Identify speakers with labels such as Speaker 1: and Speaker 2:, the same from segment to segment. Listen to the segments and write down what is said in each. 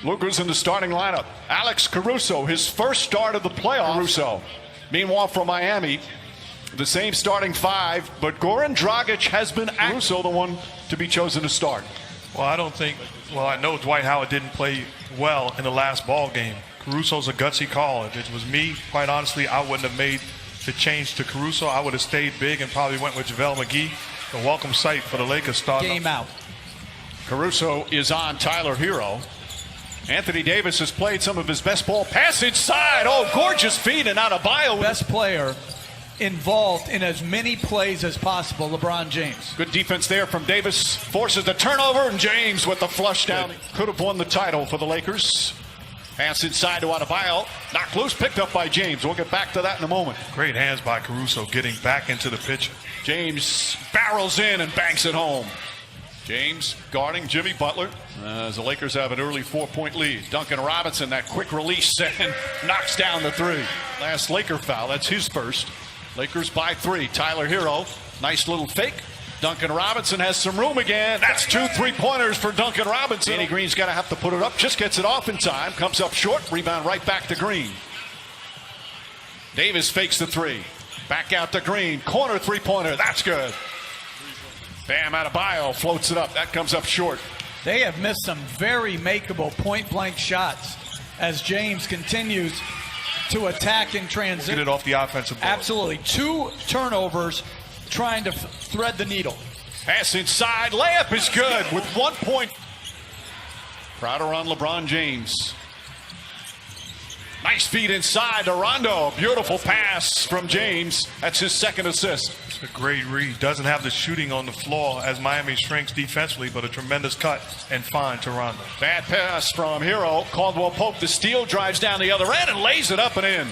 Speaker 1: Luka's in the starting lineup. Alex Caruso, his first start of the playoffs. Caruso. Meanwhile, for Miami, the same starting five, but Goran Dragic has been Caruso, the one to be chosen to start.
Speaker 2: Well, I know Dwight Howard didn't play well in the last ball game. Caruso's a gutsy call. If it was me, quite honestly, I wouldn't have made the change to Caruso. I would have stayed big and probably went with JaVale McGee. A welcome sight for the Lakers starting.
Speaker 3: Game out.
Speaker 1: Caruso is on Tyler Hero. Anthony Davis has played some of his best ball. Pass inside. Oh, gorgeous feed and Adebayo.
Speaker 3: Best player involved in as many plays as possible, LeBron James.
Speaker 1: Good defense there from Davis. Forces the turnover, and James with the flush down. Could have won the title for the Lakers. Pass inside to Adebayo. Knocked loose, picked up by James. We'll get back to that in a moment.
Speaker 2: Great hands by Caruso getting back into the picture.
Speaker 1: James barrels in and banks it home. James guarding Jimmy Butler as the Lakers have an early 4-point lead. Duncan Robinson, that quick release and knocks down the three. Last Laker foul, that's his first. Lakers by 3. Tyler Hero, nice little fake. Duncan Robinson has some room again. That's 2 3-pointers for Duncan Robinson. Danny Green's got to have to put it up. Just gets it off in time. Comes up short. Rebound right back to Green. Davis fakes the 3. Back out to Green. Corner 3-pointer. That's good. Bam Adebayo floats it up. That comes up short.
Speaker 3: They have missed some very makeable point-blank shots as James continues to attack in transition.
Speaker 2: Get it off the offensive board.
Speaker 3: Absolutely. 2 turnovers trying to thread the needle.
Speaker 1: Pass inside. Layup is good with 1 point. Crowder on LeBron James. Nice feed inside to Rondo. Beautiful pass from James. That's his second assist.
Speaker 2: It's a great read. Doesn't have the shooting on the floor as Miami shrinks defensively, but a tremendous cut and find to Rondo.
Speaker 1: Bad pass from Hero. Caldwell Pope, the steal, drives down the other end and lays it up and in.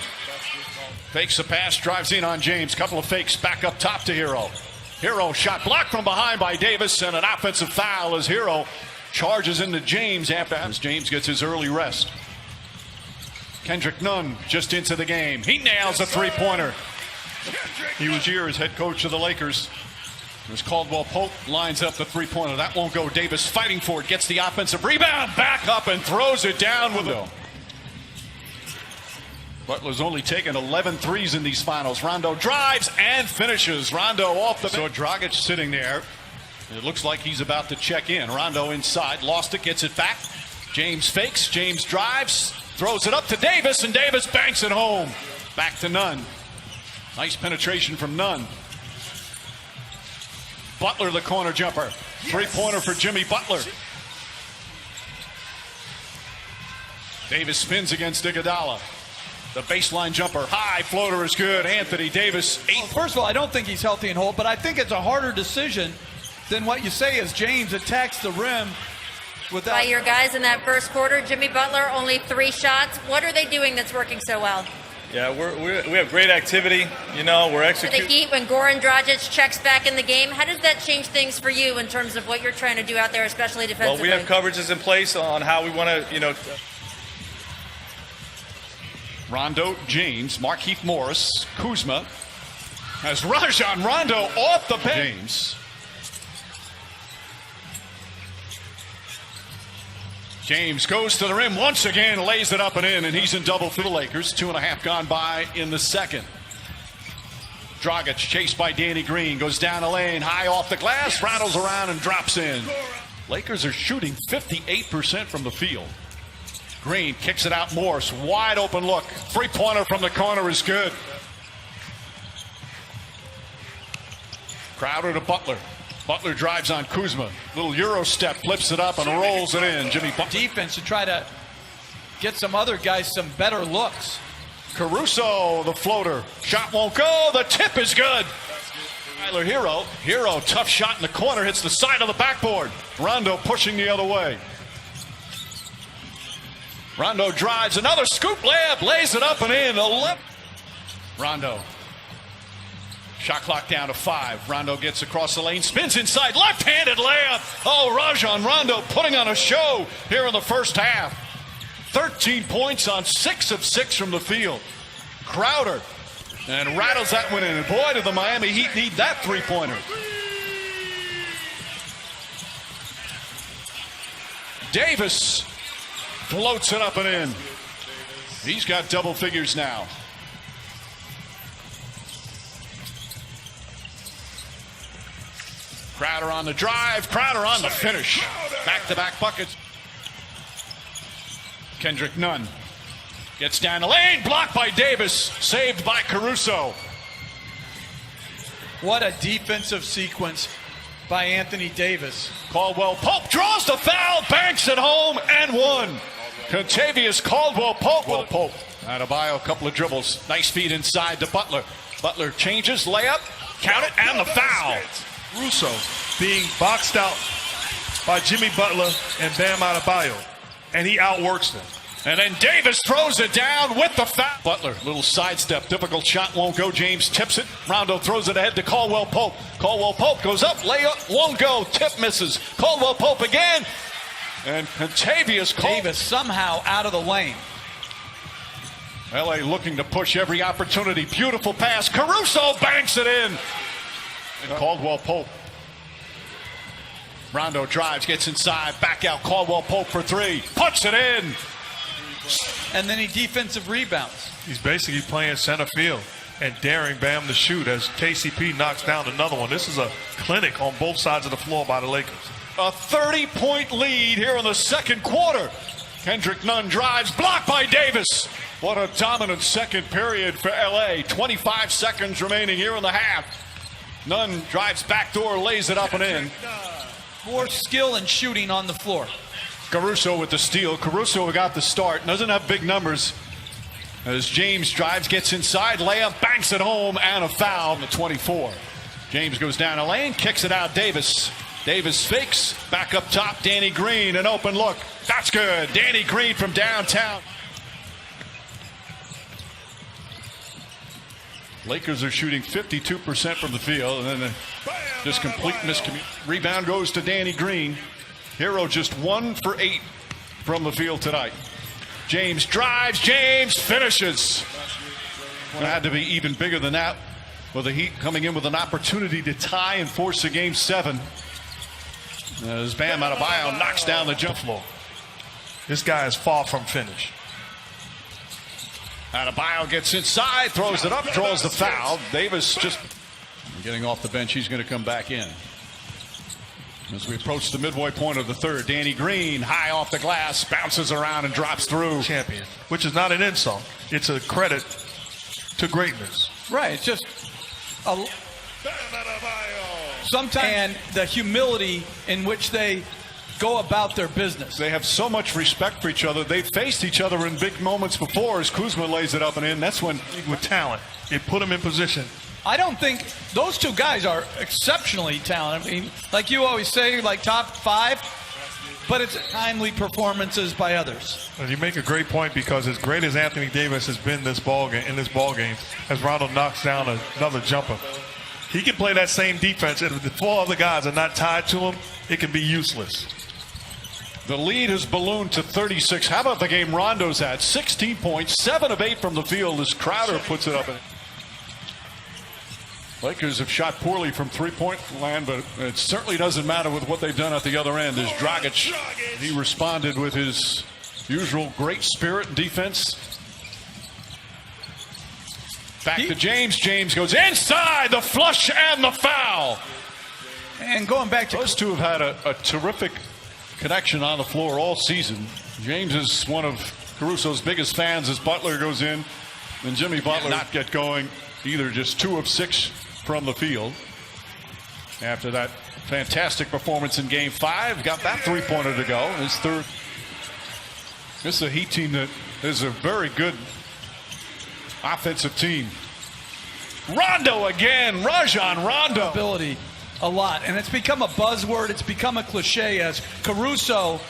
Speaker 1: Fakes the pass, drives in on James. Couple of fakes back up top to Hero. Hero shot blocked from behind by Davis, and an offensive foul as Hero charges into James after James gets his early rest. Kendrick Nunn just into the game. He nails a 3-pointer. He was here as head coach of the Lakers. As Caldwell Pope lines up the 3-pointer. That won't go. Davis fighting for it. Gets the offensive rebound. Back up and throws it down with it. Butler's only taken 11 threes in these finals. Rondo drives and finishes. Rondo off the bench. So Dragic sitting there. It looks like he's about to check in. Rondo inside. Lost it. Gets it back. James fakes. James drives. Throws it up to Davis, and Davis banks it home. Back to Nunn. Nice penetration from Nunn. Butler, the corner jumper. 3-pointer for Jimmy Butler. Davis spins against Iguodala. The baseline jumper. High floater is good. Anthony Davis, 8.
Speaker 3: First of all, I don't think he's healthy and whole, but I think it's a harder decision than what you say as James attacks the rim.
Speaker 4: By your guys in that first quarter, Jimmy Butler, only 3 shots. What are they doing that's working so well?
Speaker 5: Yeah, we have great activity. You know, we're executing.
Speaker 4: For the Heat, when Goran Dragic checks back in the game, how does that change things for you in terms of what you're trying to do out there, especially defensively?
Speaker 5: Well, we have coverages in place on how we want to, you know.
Speaker 1: Rondo, James, Markieff Morris, Kuzma. As Rajon Rondo off the bench. James. James goes to the rim once again, lays it up and in, and he's in double for the Lakers. 2.5 gone by in the second. Dragic chased by Danny Green, goes down the lane, high off the glass, rattles around and drops in. Lakers are shooting 58% from the field. Green kicks it out, Morris, wide open look. 3-pointer from the corner is good. Crowder to Butler. Butler drives on Kuzma. Little Euro step, flips it up and rolls it in. Jimmy Butler.
Speaker 3: Defense to try to get some other guys some better looks.
Speaker 1: Caruso, the floater. Shot won't go. The tip is good. Tyler Hero. Hero, tough shot in the corner, hits the side of the backboard. Rondo pushing the other way. Rondo drives, another scoop layup, lays it up and in. 11. Rondo. Shot clock down to 5. Rondo gets across the lane, spins inside, left-handed layup. Oh, Rajon Rondo putting on a show here in the first half. 13 points on 6 of 6 from the field. Crowder, and rattles that one in. And boy, did the Miami Heat need that 3-pointer. Davis Floats it up and in. He's got double figures now. Crowder on the drive. Crowder on the finish. Back-to-back buckets. Kendrick Nunn gets down the lane. Blocked by Davis. Saved by Caruso.
Speaker 3: What a defensive sequence by Anthony Davis.
Speaker 1: Caldwell Pope draws the foul. Banks it home and one. Contavious Caldwell Pope. Adebayo, a couple of dribbles. Nice feed inside to Butler. Butler changes, layup, count it, and the foul.
Speaker 2: Russo being boxed out by Jimmy Butler and Bam Adebayo, and he outworks them.
Speaker 1: And then Davis throws it down with the foul. Butler, little sidestep, difficult shot, won't go. James tips it. Rondo throws it ahead to Caldwell Pope. Caldwell Pope goes up, layup, won't go. Tip misses. Caldwell Pope again. And Contavious
Speaker 3: Davis somehow out of the lane.
Speaker 1: LA looking to push every opportunity. Beautiful pass. Caruso banks it in. And Caldwell Pope. Rondo drives, gets inside, back out. Caldwell Pope for three. Puts it in.
Speaker 3: And then he defensive rebounds.
Speaker 2: He's basically playing center field and daring Bam to shoot as KCP knocks down another one. This is a clinic on both sides of the floor by the Lakers.
Speaker 1: A 30-point lead here in the second quarter. Kendrick Nunn drives, blocked by Davis. What a dominant second period for LA. 25 seconds remaining here in the half. Nunn drives backdoor, lays it up and in.
Speaker 3: More skill and shooting on the floor.
Speaker 1: Caruso with the steal. Caruso got the start. Doesn't have big numbers. As James drives, gets inside, layup, banks it home, and a foul in the 24. James goes down a lane, kicks it out. Davis fakes, back up top. Danny Green, an open look. That's good. Danny Green from downtown. Lakers are shooting 52% from the field, and then just complete miscommunication. Rebound goes to Danny Green. Hero just 1 for 8 from the field tonight. James drives, James finishes. It had to be even bigger than that, with the Heat coming in with an opportunity to tie and force a game 7. As Bam Adebayo knocks down the jump floor.
Speaker 2: This guy is far from finished.
Speaker 1: Adebayo gets inside, throws it up, draws the foul. Davis just getting off the bench. He's going to come back in. As we approach the midway point of the third, Danny Green, high off the glass, bounces around and drops through.
Speaker 2: Champion, which is not an insult. It's a credit to greatness.
Speaker 3: Right, it's just sometimes, and the humility in which they go about their business.
Speaker 1: They have so much respect for each other. They've faced each other in big moments before. As Kuzma lays it up and in, that's when,
Speaker 2: with talent, it put him in position.
Speaker 3: I don't think those two guys are exceptionally talented. I mean, like you always say, like top 5, but it's timely performances by others.
Speaker 2: And you make a great point, because as great as Anthony Davis has been in this ball game, as Rondo knocks down another jumper, he can play that same defense, and if the 4 other guys are not tied to him, it can be useless.
Speaker 1: The lead has ballooned to 36. How about the game Rondo's at? 16 points, 7 of 8 from the field as Crowder puts it up. Lakers have shot poorly from three-point land, but it certainly doesn't matter with what they've done at the other end. As Dragic, he responded with his usual great spirit and defense. Back to James. James goes inside, the flush and the foul.
Speaker 3: And going back to
Speaker 1: those two have had a terrific connection on the floor all season. James is one of Caruso's biggest fans as Butler goes in, and Jimmy Butler not get going either, just 2 of 6 from the field. After that fantastic performance in game 5, got that 3-pointer to go. His third. This is a Heat team that is a very good offensive team. Rondo again, Rajon Rondo.
Speaker 3: Ability a lot, and it's become a buzzword. It's become a cliche as Caruso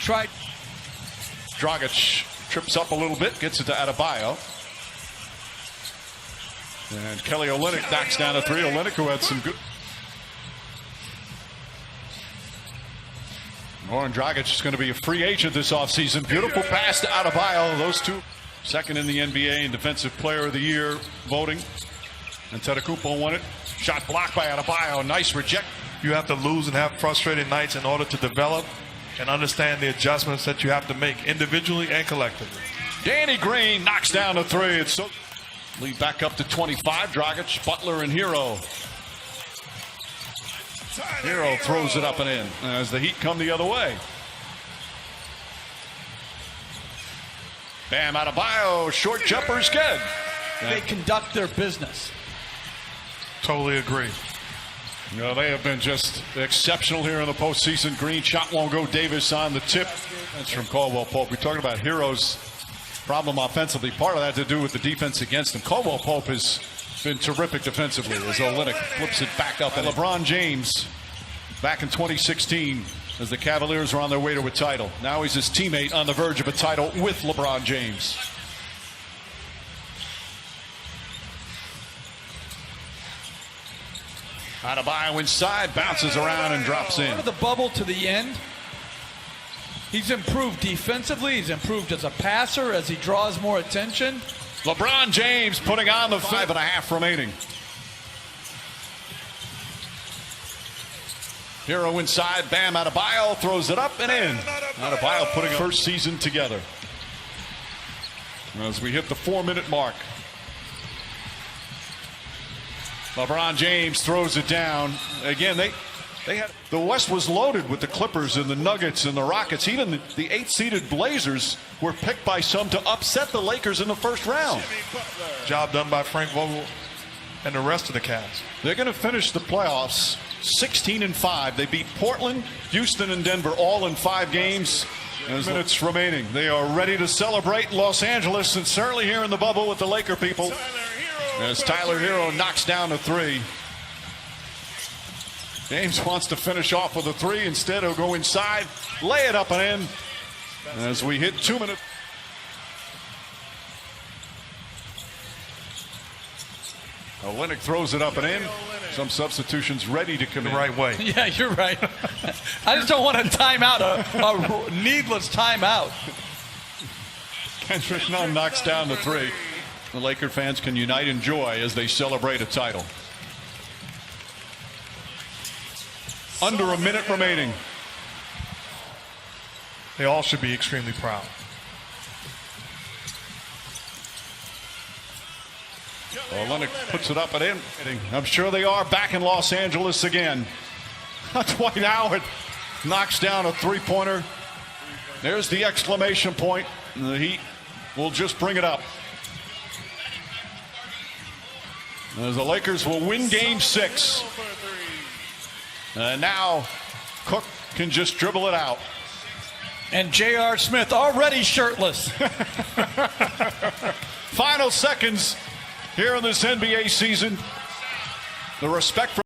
Speaker 3: tried.
Speaker 1: Dragic trips up a little bit, gets it to Adebayo. And Kelly Olynyk knocks down a 3. Olynyk, who had some good. Goran Dragic is going to be a free agent this offseason. Beautiful pass to Adebayo. Those two, second in the NBA in Defensive Player of the Year voting. And Antetokounmpo won it. Shot blocked by Adebayo. Nice reject.
Speaker 2: You have to lose and have frustrated nights in order to develop. and understand the adjustments that you have to make individually and collectively.
Speaker 1: Danny Green knocks down the three. It's so lead back up to 25. Dragic, Butler, and Hero. Hero throws it up and in as the Heat come the other way. Bam Adebayo, short jumper's good.
Speaker 3: They conduct their business.
Speaker 2: Totally agree.
Speaker 1: You know, they have been just exceptional here in the postseason. Green shot won't go. Davis on the tip. That's from Caldwell Pope. We're talking about Hero's problem offensively. Part of that to do with the defense against him. Caldwell Pope has been terrific defensively as Olynyk flips it back up. And LeBron James back in 2016 as the Cavaliers are on their way to a title. Now he's his teammate on the verge of a title with LeBron James. Adebayo inside, bounces around and drops in.
Speaker 3: Out of the bubble to the end, he's improved defensively. He's improved as a passer as he draws more attention.
Speaker 1: LeBron James putting on the 5.5 remaining. Hero inside, Bam Adebayo throws it up and in. Adebayo putting first season together. As we hit the 4-minute mark. LeBron James throws it down. Again, they had the West was loaded with the Clippers and the Nuggets and the Rockets. Even the 8th-seeded Blazers were picked by some to upset the Lakers in the first round.
Speaker 2: Job done by Frank Vogel and the rest of the Cavs.
Speaker 1: They're going to finish the playoffs 16-5. They beat Portland, Houston, and Denver all in 5 games. There's minutes remaining. They are ready to celebrate Los Angeles and certainly here in the bubble with the Laker people. As Tyler Hero knocks down a 3. James wants to finish off with a 3. Instead, he'll go inside, lay it up and in. As we hit 2 minutes. Olynyk throws it up and in. Some substitutions ready to come in.
Speaker 2: The right way.
Speaker 3: Yeah, you're right. I just don't want a timeout, a needless timeout.
Speaker 1: Kendrick Nunn knocks down the 3. The Laker fans can unite in joy as they celebrate a title. Under a minute remaining.
Speaker 2: They all should be extremely proud.
Speaker 1: Olynyk puts it up and in. I'm sure they are back in Los Angeles again. Dwight Howard knocks down a 3-pointer. There's the exclamation point. The Heat will just bring it up. As the Lakers will win game 6. And now Cook can just dribble it out.
Speaker 3: And J.R. Smith already shirtless.
Speaker 1: Final seconds here in this NBA season. The respect for